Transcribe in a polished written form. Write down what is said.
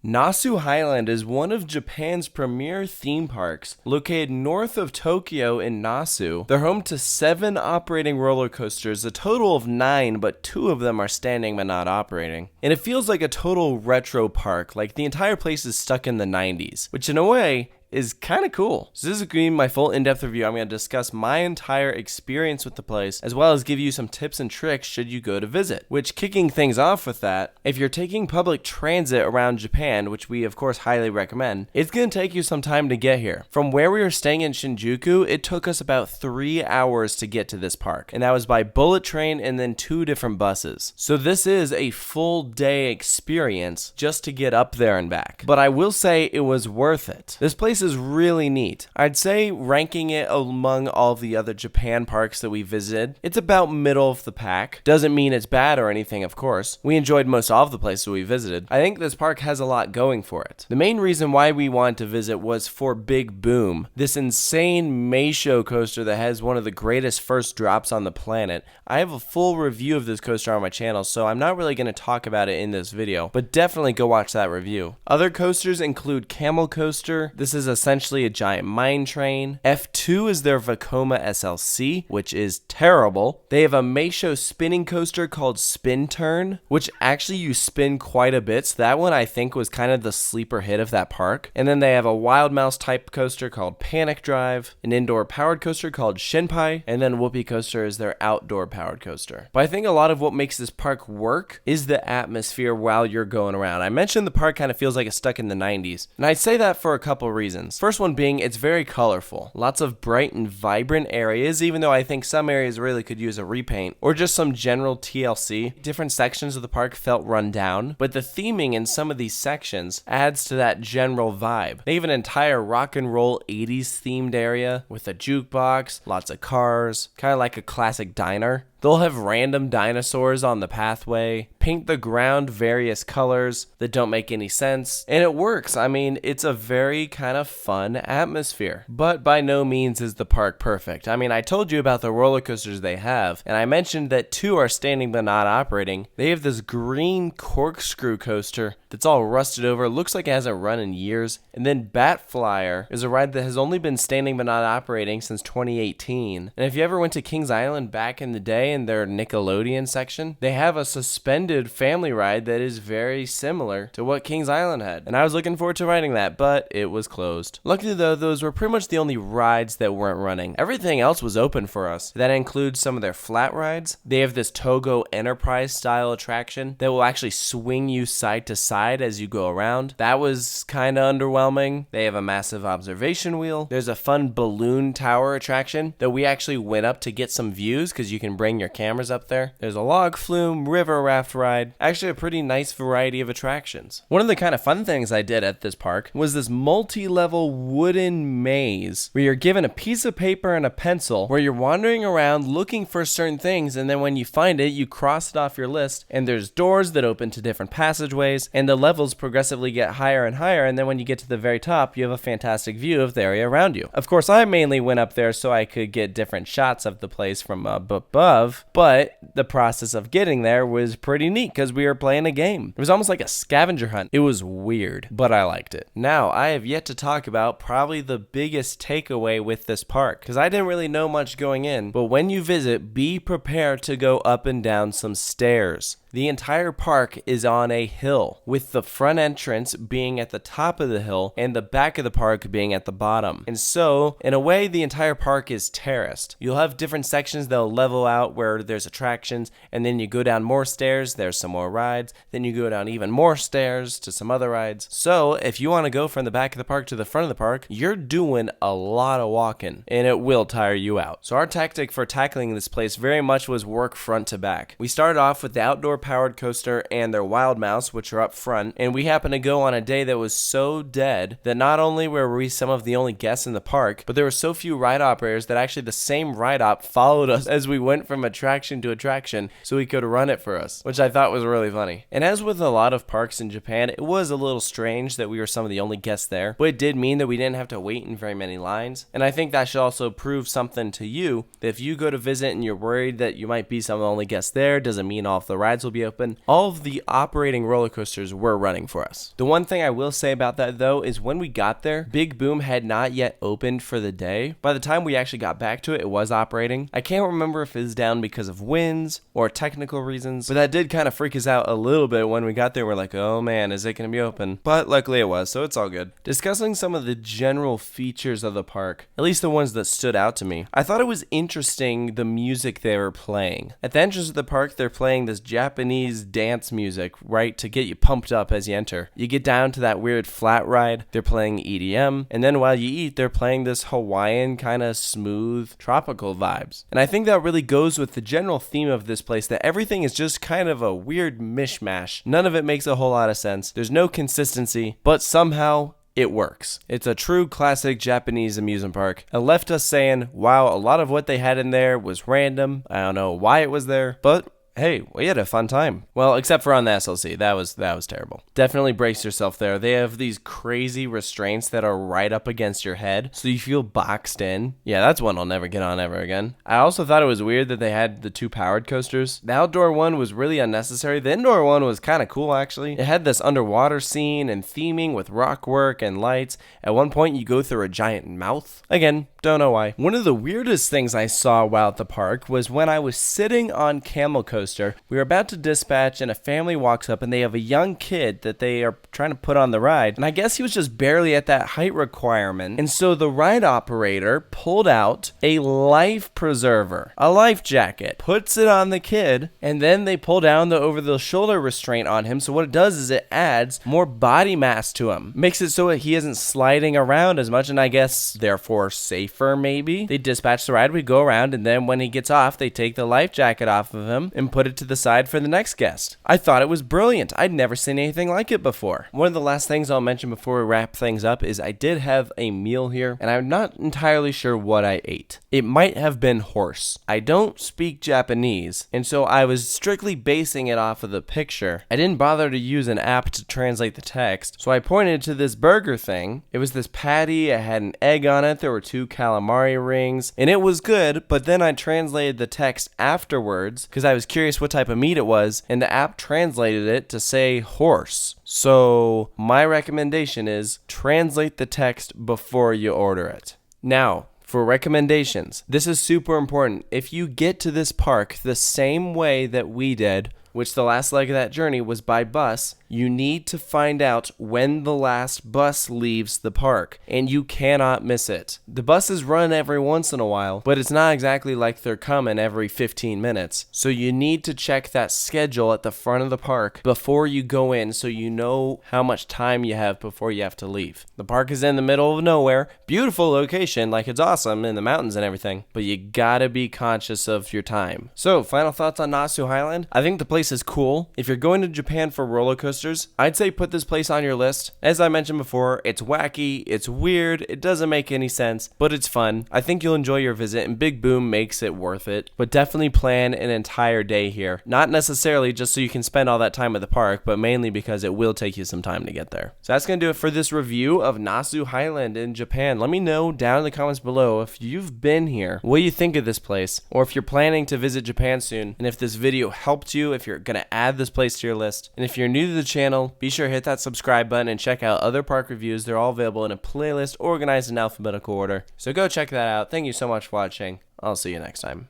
Nasu Highland is one of Japan's premier theme parks, located north of Tokyo in Nasu. They're home to 7 operating roller coasters, a total of 9, but 2 of them are standing but not operating. And it feels like a total retro park, like the entire place is stuck in the 90s, which in a way is kind of cool. So this is going to be my full in-depth review. I'm going to discuss my entire experience with the place, as well as give you some tips and tricks should you go to visit. Which, kicking things off with that, if you're taking public transit around Japan, which we of course highly recommend, it's going to take you some time to get here. From where we were staying in Shinjuku, it took us about 3 hours to get to this park, and that was by bullet train and then 2 different buses. So this is a full day experience just to get up there and back. But I will say it was worth it. This place is really neat. I'd say ranking it among all the other Japan parks that we visited, it's about middle of the pack. Doesn't mean it's bad or anything, of course. We enjoyed most all of the places we visited. I think this park has a lot going for it. The main reason why we wanted to visit was for Big Boom, this insane Meisho coaster that has one of the greatest first drops on the planet. I have a full review of this coaster on my channel, so I'm not really going to talk about it in this video, but definitely go watch that review. Other coasters include Camel Coaster. This is essentially a giant mine train. F2 is their Vekoma SLC, which is terrible. They have a Meisho spinning coaster called Spin Turn, which actually you spin quite a bit, so that one I think was kind of the sleeper hit of that park. And then they have a Wild Mouse type coaster called Panic Drive, an indoor powered coaster called Shinpai, and then Whoopee Coaster is their outdoor powered coaster. But I think a lot of what makes this park work is the atmosphere while you're going around. I mentioned the park kind of feels like it's stuck in the 90s, and I'd say that for a couple reasons. First one being it's very colorful. Lots of bright and vibrant areas, even though I think some areas really could use a repaint or just some general TLC. Different sections of the park felt run down, but the theming in some of these sections adds to that general vibe. They have an entire rock and roll 80s themed area with a jukebox, lots of cars, kind of like a classic diner. They'll have random dinosaurs on the pathway, paint the ground various colors that don't make any sense, and it works. I mean, it's a very kind of fun atmosphere, but by no means is the park perfect. I mean, I told you about the roller coasters they have, and I mentioned that 2 are standing but not operating. They have this green corkscrew coaster that's all rusted over, looks like it hasn't run in years, and then Bat Flyer is a ride that has only been standing but not operating since 2018. And if you ever went to Kings Island back in the day, in their Nickelodeon section, they have a suspended family ride that is very similar to what Kings Island had, and I was looking forward to riding that, but it was closed. Luckily though, those were pretty much the only rides that weren't running. Everything else was open for us. That includes some of their flat rides. They have this Togo Enterprise style attraction that will actually swing you side to side as you go around. That was kind of underwhelming. They have a massive observation wheel. There's a fun balloon tower attraction that we actually went up to get some views because you can bring your cameras up there. There's a log flume, river raft ride, actually a pretty nice variety of attractions. One of the kind of fun things I did at this park was this multi-level wooden maze where you're given a piece of paper and a pencil where you're wandering around looking for certain things, and then when you find it, you cross it off your list, and there's doors that open to different passageways, and the levels progressively get higher and higher, and then when you get to the very top, you have a fantastic view of the area around you. Of course, I mainly went up there so I could get different shots of the place from above, but the process of getting there was pretty neat because we were playing a game. It was almost like a scavenger hunt. It was weird, but I liked it. Now, I have yet to talk about probably the biggest takeaway with this park, because I didn't really know much going in, but when you visit, be prepared to go up and down some stairs. The entire park is on a hill, with the front entrance being at the top of the hill and the back of the park being at the bottom. And so, in a way, the entire park is terraced. You'll have different sections that'll level out where there's attractions, and then you go down more stairs, there's some more rides, then you go down even more stairs to some other rides. So, if you want to go from the back of the park to the front of the park, you're doing a lot of walking, and it will tire you out. So our tactic for tackling this place very much was work front to back. We started off with the outdoor powered coaster and their Wild Mouse, which are up front, and we happened to go on a day that was so dead that not only were we some of the only guests in the park, but there were so few ride operators that actually the same ride op followed us as we went from attraction to attraction so he could run it for us, which I thought was really funny. And as with a lot of parks in Japan, it was a little strange that we were some of the only guests there, but it did mean that we didn't have to wait in very many lines, and I think that should also prove something to you, that if you go to visit and you're worried that you might be some of the only guests there, doesn't mean all of the rides will will be open. All of the operating roller coasters were running for us. The one thing I will say about that though is when we got there, Big Boom had not yet opened for the day. By the time we actually got back to it, it was operating. I can't remember if it was down because of winds or technical reasons, but that did kind of freak us out a little bit when we got there. We're like, oh man, is it going to be open? But luckily it was, so it's all good. Discussing some of the general features of the park, at least the ones that stood out to me, I thought it was interesting the music they were playing. At the entrance of the park, they're playing this Japanese dance music, right, to get you pumped up as you enter. You get down to that weird flat ride, they're playing EDM, and then while you eat, they're playing this Hawaiian kind of smooth tropical vibes. And I think that really goes with the general theme of this place, that everything is just kind of a weird mishmash. None of it makes a whole lot of sense. There's no consistency, but somehow it works. It's a true classic Japanese amusement park. It left us saying, wow, a lot of what they had in there was random. I don't know why it was there, but hey, we had a fun time. Well, except for on the SLC. That was terrible. Definitely brace yourself there. They have these crazy restraints that are right up against your head, so you feel boxed in. Yeah, that's one I'll never get on ever again. I also thought it was weird that they had the 2 powered coasters. The outdoor one was really unnecessary. The indoor one was kind of cool, actually. It had this underwater scene and theming with rock work and lights. At one point, you go through a giant mouth. Again, don't know why. One of the weirdest things I saw while at the park was when I was sitting on Camel Coaster. We were about to dispatch and a family walks up and they have a young kid that they are trying to put on the ride. And I guess he was just barely at that height requirement. And so the ride operator pulled out a life preserver, a life jacket, puts it on the kid, and then they pull down the over the shoulder restraint on him. So what it does is it adds more body mass to him. Makes it so that he isn't sliding around as much, and I guess therefore safer maybe. They dispatch the ride, we go around, and then when he gets off, they take the life jacket off of him and put it to the side for the next guest. I thought it was brilliant. I'd never seen anything like it before. One of the last things I'll mention before we wrap things up is I did have a meal here, and I'm not entirely sure what I ate. It might have been horse. I don't speak Japanese, and so I was strictly basing it off of the picture. I didn't bother to use an app to translate the text, so I pointed to this burger thing. It was this patty, it had an egg on it, there were 2 calamari rings, and it was good, but then I translated the text afterwards, because I was curious what type of meat it was, and the app translated it to say horse. So my recommendation is translate the text before you order it. Now, for recommendations, this is super important. If you get to this park the same way that we did, which the last leg of that journey was by bus, you need to find out when the last bus leaves the park, and you cannot miss it. The buses run every once in a while, but it's not exactly like they're coming every 15 minutes. So you need to check that schedule at the front of the park before you go in so you know how much time you have before you have to leave. The park is in the middle of nowhere, beautiful location, like it's awesome in the mountains and everything, but you gotta be conscious of your time. So, final thoughts on Nasu Highland? I think the place is cool. If you're going to Japan for roller coasters, I'd say put this place on your list. As I mentioned before, it's wacky, it's weird, it doesn't make any sense, but it's fun. I think you'll enjoy your visit, and Big Boom makes it worth it. But definitely plan an entire day here. Not necessarily just so you can spend all that time at the park, but mainly because it will take you some time to get there. So that's going to do it for this review of Nasu Highland in Japan. Let me know down in the comments below if you've been here, what you think of this place, or if you're planning to visit Japan soon, and if this video helped you, if you're going to add this place to your list. And if you're new to the channel, be sure to hit that subscribe button and check out other park reviews. They're all available in a playlist organized in alphabetical order. So go check that out. Thank you so much for watching. I'll see you next time.